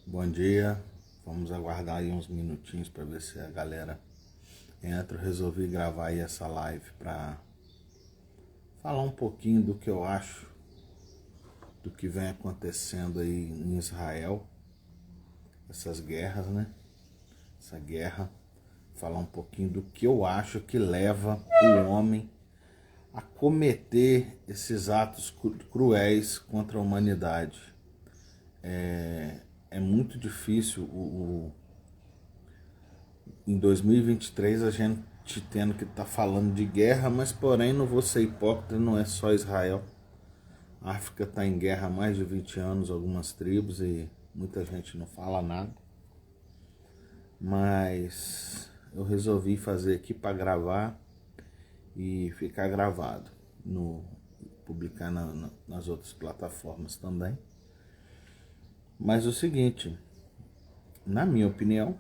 Bom dia, vamos aguardar aí uns minutinhos para ver se a galera entra. Eu resolvi gravar aí essa live para falar um pouquinho do que eu acho, do que vem acontecendo aí em Israel, essas guerras, né? Essa guerra, falar um pouquinho do que eu acho que leva o homem a cometer esses atos cruéis contra a humanidade. É muito difícil em 2023 a gente tendo que estar falando de guerra, mas porém não vou ser hipócrita, não é só Israel. A África está em guerra há mais de 20 anos, algumas tribos, e muita gente não fala nada. Mas eu resolvi fazer aqui para gravar e ficar gravado, publicar nas outras plataformas também. Mas o seguinte, na minha opinião,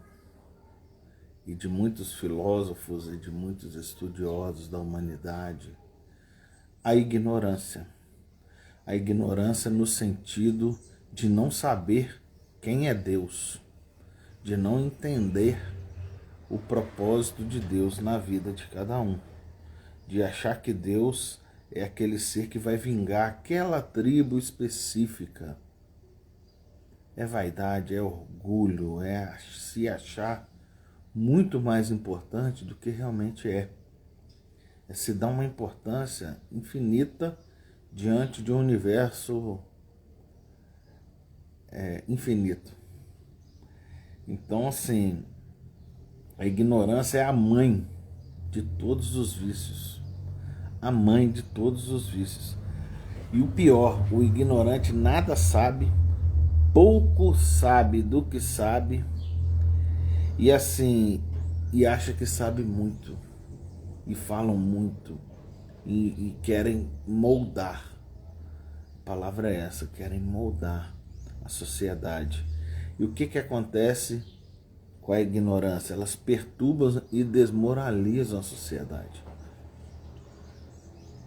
e de muitos filósofos e de muitos estudiosos da humanidade, a ignorância. A ignorância no sentido de não saber quem é Deus, de não entender o propósito de Deus na vida de cada um, de achar que Deus é aquele ser que vai vingar aquela tribo específica. É vaidade, é orgulho, é se achar muito mais importante do que realmente é. É se dar uma importância infinita diante de um universo infinito. Então, assim, a ignorância é a mãe de todos os vícios. A mãe de todos os vícios. E o pior, o ignorante nada sabe, pouco sabe do que sabe, e assim, e acha que sabe muito, e falam muito, e querem moldar. A palavra é essa, querem moldar a sociedade. E o que acontece com a ignorância? Elas perturbam e desmoralizam a sociedade.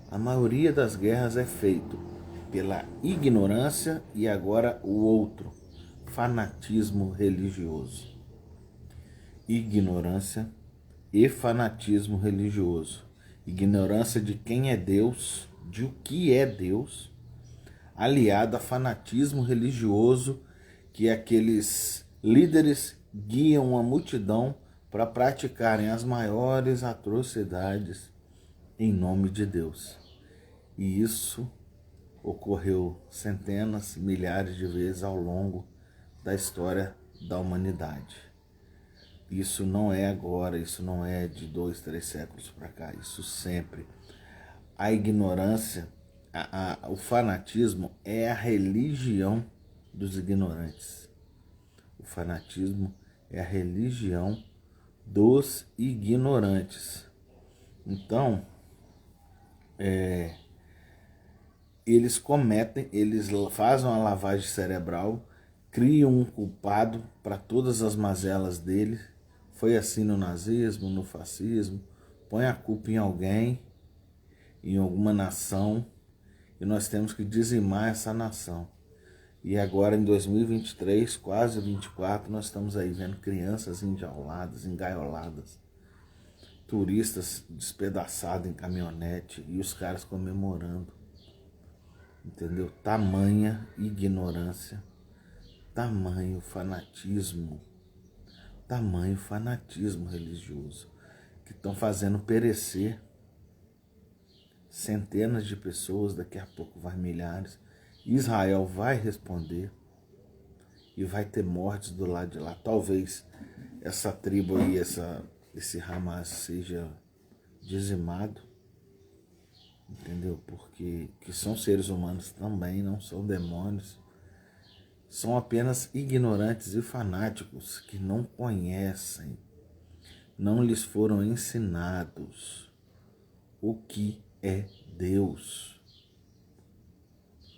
A maioria das guerras é feito pela ignorância e agora o outro, fanatismo religioso. Ignorância e fanatismo religioso. Ignorância de quem é Deus, de o que é Deus, aliado a fanatismo religioso, que aqueles líderes guiam a multidão para praticarem as maiores atrocidades em nome de Deus. E isso ocorreu centenas, milhares de vezes ao longo da história da humanidade. Isso não é agora, isso não é de 2, 3 séculos para cá, isso sempre. A ignorância, o fanatismo é a religião dos ignorantes. O fanatismo é a religião dos ignorantes. Então, eles fazem uma lavagem cerebral, criam um culpado para todas as mazelas dele. Foi assim no nazismo, no fascismo. Põe a culpa em alguém, em alguma nação, e nós temos que dizimar essa nação. E agora em 2023, quase 24, nós estamos aí vendo crianças enjauladas, engaioladas, turistas despedaçados em caminhonete e os caras comemorando. Entendeu? Tamanha ignorância, tamanho fanatismo religioso, que estão fazendo perecer centenas de pessoas, daqui a pouco vai milhares. Israel vai responder e vai ter mortes do lado de lá. Talvez essa tribo aí, esse Hamas seja dizimado, entendeu? Porque que são seres humanos também, não são demônios. São apenas ignorantes e fanáticos que não conhecem, não lhes foram ensinados o que é Deus.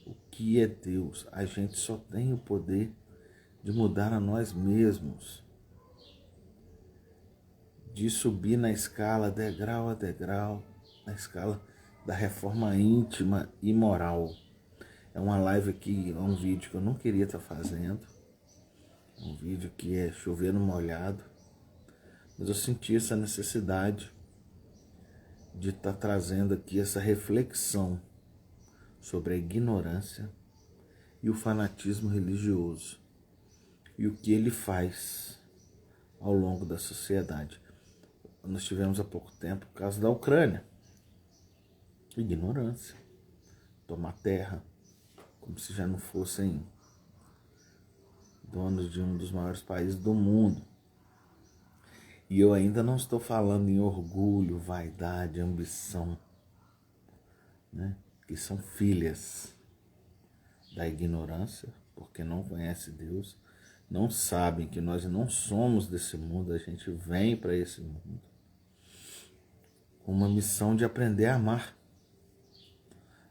O que é Deus? A gente só tem o poder de mudar a nós mesmos, de subir na escala, degrau a degrau, na escala da reforma íntima e moral. É uma live aqui, é um vídeo que eu não queria estar fazendo. um vídeo que é chover no molhado, mas eu senti essa necessidade de estar trazendo aqui essa reflexão sobre a ignorância e o fanatismo religioso e o que ele faz ao longo da sociedade. Nós tivemos há pouco tempo o caso da Ucrânia. Ignorância. Tomar terra, como se já não fossem donos de um dos maiores países do mundo. E eu ainda não estou falando em orgulho, vaidade, ambição, né? Que são filhas da ignorância, porque não conhecem Deus, não sabem que nós não somos desse mundo, a gente vem para esse mundo com uma missão de aprender a amar.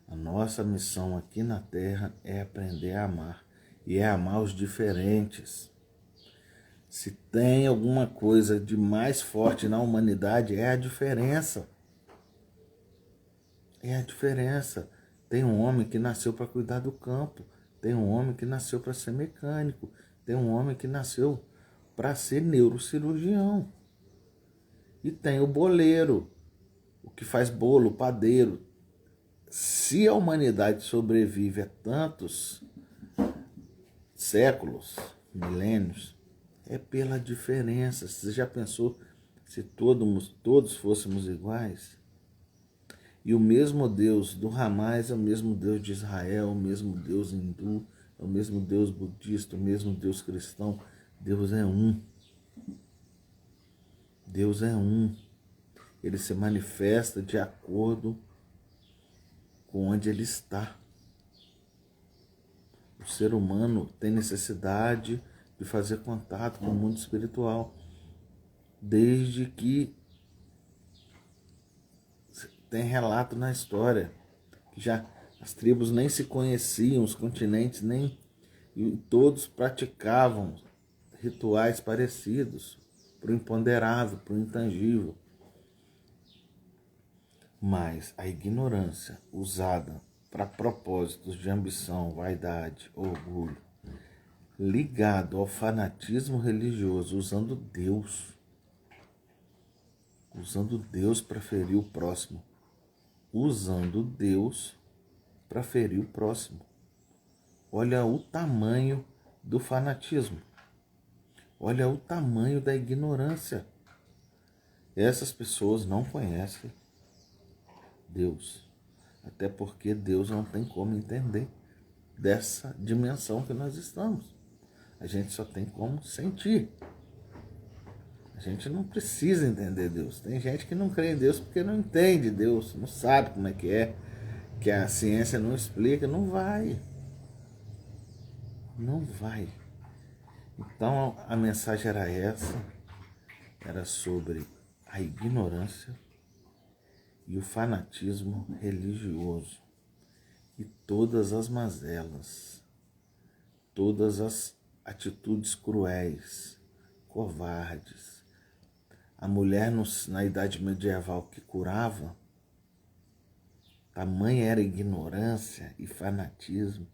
A nossa missão aqui na Terra é aprender a amar, e é amar os diferentes. Se tem alguma coisa de mais forte na humanidade, é a diferença. É a diferença. Tem um homem que nasceu para cuidar do campo, tem um homem que nasceu para ser mecânico, tem um homem que nasceu para ser neurocirurgião. E tem o boleiro, o que faz bolo, o padeiro. Se a humanidade sobrevive a tantos séculos, milênios, é pela diferença. Você já pensou se todos fôssemos iguais? E o mesmo Deus do Hamas é o mesmo Deus de Israel, o mesmo Deus hindu, é o mesmo Deus budista, o mesmo Deus cristão. Deus é um. Deus é um. Ele se manifesta de acordo com onde ele está. O ser humano tem necessidade de fazer contato com o mundo espiritual, desde que tem relato na história que já as tribos nem se conheciam, os continentes nem, e todos praticavam rituais parecidos para o imponderável, para o intangível. Mas a ignorância usada para propósitos de ambição, vaidade, orgulho, ligado ao fanatismo religioso, usando Deus para ferir o próximo, usando Deus para ferir o próximo. Olha o tamanho do fanatismo, olha o tamanho da ignorância. Essas pessoas não conhecem Deus, até porque Deus não tem como entender dessa dimensão que nós estamos. A gente só tem como sentir. A gente não precisa entender Deus. Tem gente que não crê em Deus porque não entende Deus, não sabe como é, que a ciência não explica, não vai. Não vai. Então a mensagem era essa, era sobre a ignorância e o fanatismo religioso e todas as mazelas, todas as atitudes cruéis, covardes. A mulher na idade medieval que curava, tamanha era a ignorância e fanatismo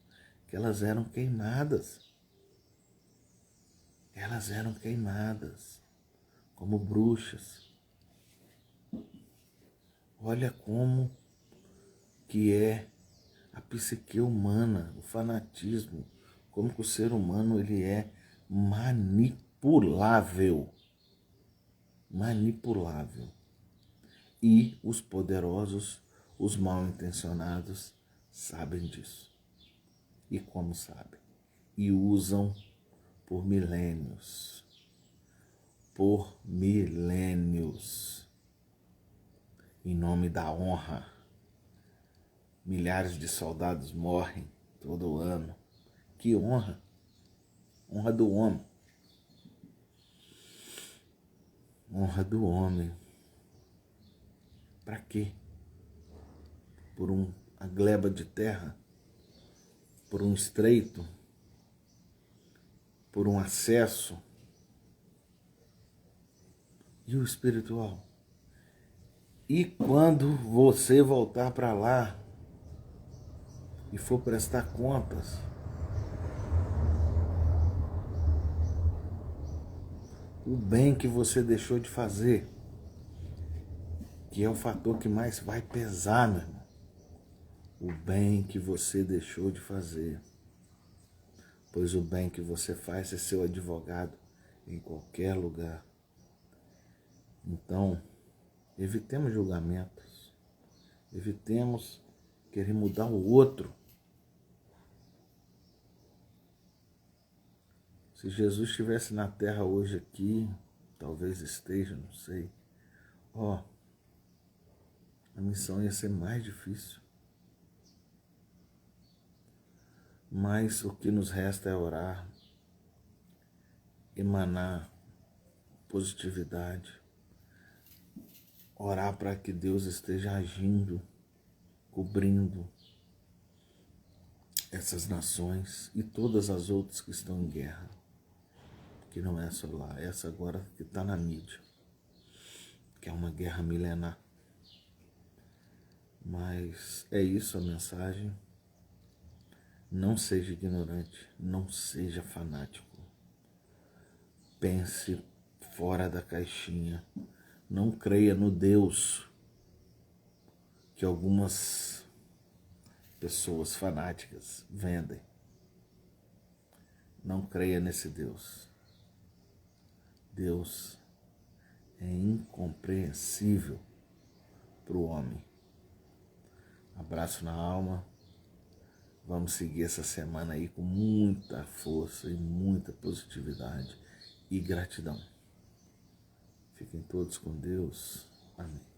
que elas eram queimadas. Elas eram queimadas como bruxas. Olha como que é a psique humana, o fanatismo, como que o ser humano ele é manipulável. Manipulável. E os poderosos, os mal intencionados, sabem disso. E como sabem? E usam por milênios. Por milênios. Em nome da honra. Milhares de soldados morrem todo ano. Que honra? Honra do homem. Honra do homem. Para quê? Por uma gleba de terra? Por um estreito? Por um acesso? E o espiritual? E quando você voltar para lá e for prestar contas, o bem que você deixou de fazer, que é o fator que mais vai pesar, meu irmão. O bem que você deixou de fazer. Pois o bem que você faz é seu advogado em qualquer lugar. Então, evitemos julgamentos. Evitemos querer mudar o outro. Se Jesus estivesse na terra hoje aqui, talvez esteja, não sei. A missão ia ser mais difícil. Mas o que nos resta é orar, emanar positividade, orar para que Deus esteja agindo, cobrindo essas nações e todas as outras que estão em guerra, que não é só lá, essa agora que está na mídia, que é uma guerra milenar. Mas é isso a mensagem. Não seja ignorante, não seja fanático. Pense fora da caixinha. Não creia no Deus que algumas pessoas fanáticas vendem. Não creia nesse Deus. Deus é incompreensível para o homem. Abraço na alma. Vamos seguir essa semana aí com muita força e muita positividade e gratidão. Fiquem todos com Deus. Amém.